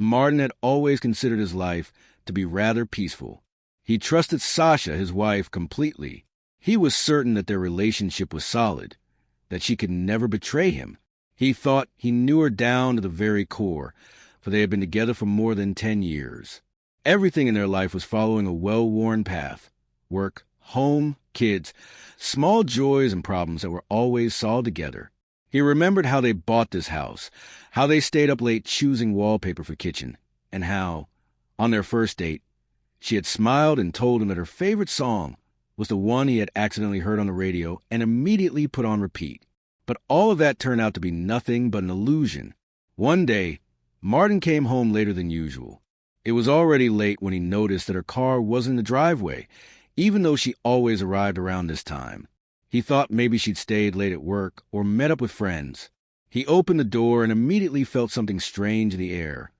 Martin had always considered his life to be rather peaceful. He trusted Sasha, his wife, completely. He was certain that their relationship was solid, that she could never betray him. He thought he knew her down to the very core, for they had been together for more than 10 years. Everything in their life was following a well-worn path. Work, home, kids, small joys and problems that were always solved together. He remembered how they bought this house, how they stayed up late choosing wallpaper for kitchen, and how, on their first date, she had smiled and told him that her favorite song was the one he had accidentally heard on the radio and immediately put on repeat. But all of that turned out to be nothing but an illusion. One day, Martin came home later than usual. It was already late when he noticed that her car wasn't in the driveway, even though she always arrived around this time. He thought maybe she'd stayed late at work or met up with friends. He opened the door and immediately felt something strange in the air.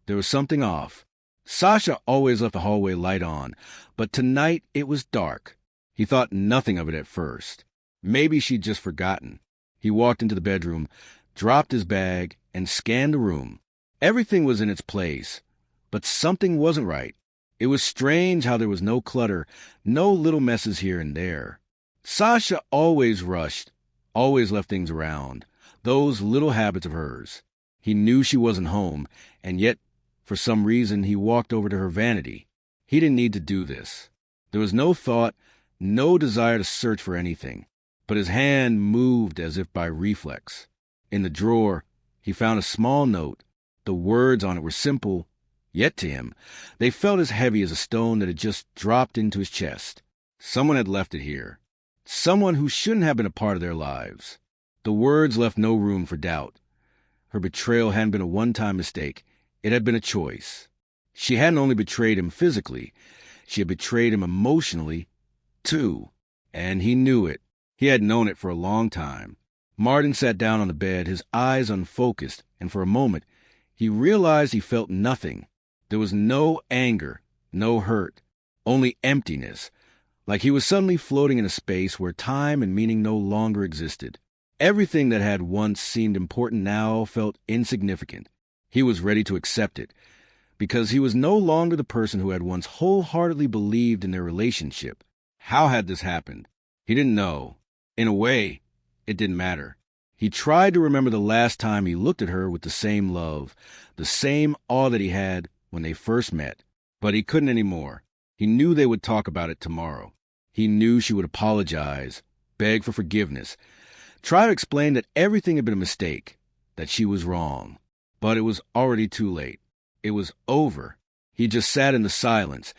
There was something off. Sasha always left the hallway light on, but tonight it was dark. He thought nothing of it at first. Maybe she'd just forgotten. He walked into the bedroom, dropped his bag, and scanned the room. Everything was in its place, but something wasn't right. It was strange how there was no clutter, no little messes here and there. Sasha always rushed, always left things around, those little habits of hers. He knew she wasn't home, and yet, for some reason, he walked over to her vanity. He didn't need to do this. There was no thought, no desire to search for anything, but his hand moved as if by reflex. In the drawer, he found a small note. The words on it were simple, yet to him, they felt as heavy as a stone that had just dropped into his chest. Someone had left it here. Someone who shouldn't have been a part of their lives. The words left no room for doubt. Her betrayal hadn't been a one-time mistake. It had been a choice. She hadn't only betrayed him physically, she had betrayed him emotionally, too. And he knew it. He had known it for a long time. Martin sat down on the bed, his eyes unfocused, and for a moment, he realized he felt nothing. There was no anger, no hurt, only emptiness, like he was suddenly floating in a space where time and meaning no longer existed. Everything that had once seemed important now felt insignificant. He was ready to accept it, because he was no longer the person who had once wholeheartedly believed in their relationship. How had this happened? He didn't know. In a way, it didn't matter. He tried to remember the last time he looked at her with the same love, the same awe that he had when they first met, but he couldn't anymore. He knew they would talk about it tomorrow. He knew she would apologize, beg for forgiveness, try to explain that everything had been a mistake, that she was wrong. But it was already too late. It was over. He just sat in the silence,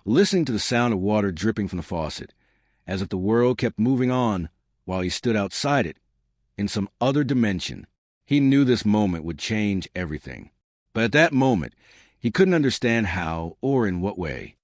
listening to the sound of water dripping from the faucet, as if the world kept moving on while he stood outside it, in some other dimension. He knew this moment would change everything. But at that moment, he couldn't understand how or in what way.